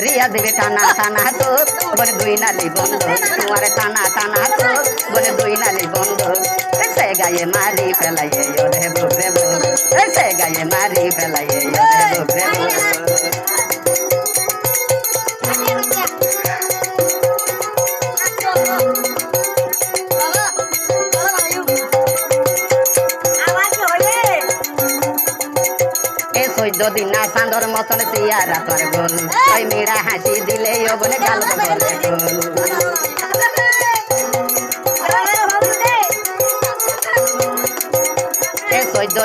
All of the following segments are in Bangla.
রিয়া দেবে টানা টানা তো বলে দুই নালি বন্ধ তোমার টানা টানা তো বলে দুই নালি বন্ধ সে গায়ে মারি ফেলাইয়ে ওরে বুবরে বুব সে গায়ে মারি ফেলাইয়ে ওরে বুবরে বুব দিনা চাঁদর মতন চেয়ারা তোর গোল ওই মেয়েরা হাসি দিলে ও বলে গাল বলে গোল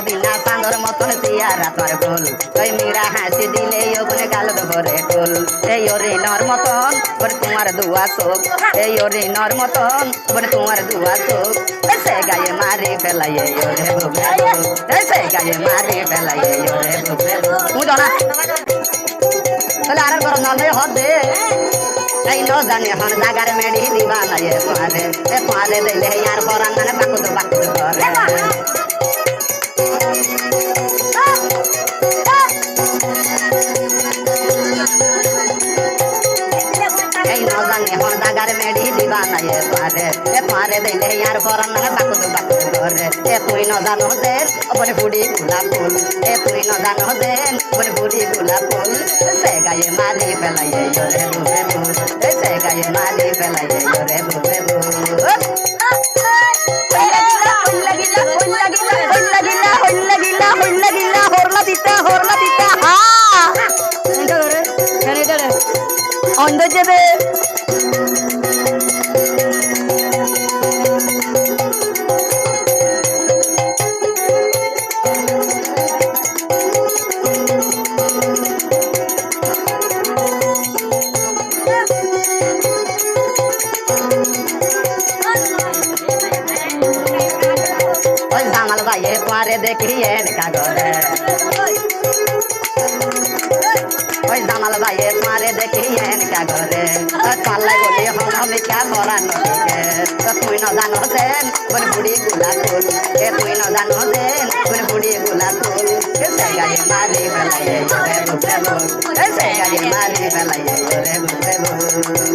দিনা চাঁদর মতন চেয়ারা তোর গোল ওই মেয়েরা হাসি দিলে ও বলে গাল ভরে গোল এই ওরে নর মতন বলে তোমার দুয়া চোখ এই ওরে নর মতন বলে তোমার দুয়া চোখ সে গায়ে মারি ফেলাইয়ে ওরে বুবরে সে গায়ে মারি ফেলাইয়ে ওরে বুবরে বুঝনা তাহলে আর গরম না হদ দে এই ন জানি হন জাগার মেডি দিবা নাই তোমারে দিলে আর পরান মানে বাকুদ বাকুদ করে এই ন জানি হন জাগার মেডি দিবা নাই তোমারে দিলে আর পরান মানে বাকুদ বাকুদ করে তুই ন জানো দেন বলে বুড়ি গোলাপ ফুল তুই ন জানো দেন বলে বুড়ি গোলাপ ফুল সে গায়ে মারি ফেলাইয়ে ওরে বুবরে বুব সে গায়ে মারি ফেলাইয়ে ওরে বুবরে বুব হরলা দিতা হ্যাঁ অন্ধ যাবে জামাল ভাইয়ে তোমারে দেখিয়ে কাগরে ওই জামাল ভাইয়ে তোমারে দেখিয়ে কাগরে পাল্লাই বলি হমিকা করা নদীকে তুই ন জানো দেন বলে বুড়ি গুলা ফুল তুই ন জানো দেন বলে বুড়ি গুলা ফুল সে গায়ে মারি ফেলাইয়ে ওরে বুবরে বুব সে গায়ে মারি ফেলাইয়ে ওরে বুবরে বুব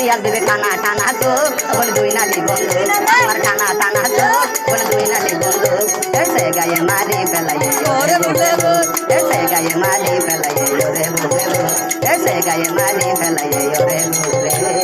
রিয়াল দিবে টানা টানা তো বলে দুই নালি বন্ধু আমার টানা টানা তো বলে দুই নালি বন্ধু সে গায়ে মারি ফেলাইয়ে ওরে বুবরে সে গায়ে মারি ফেলাইয়ে ওরে বুবরে সে গায়ে মারি ফেলাইয়ে ওরে বুবরে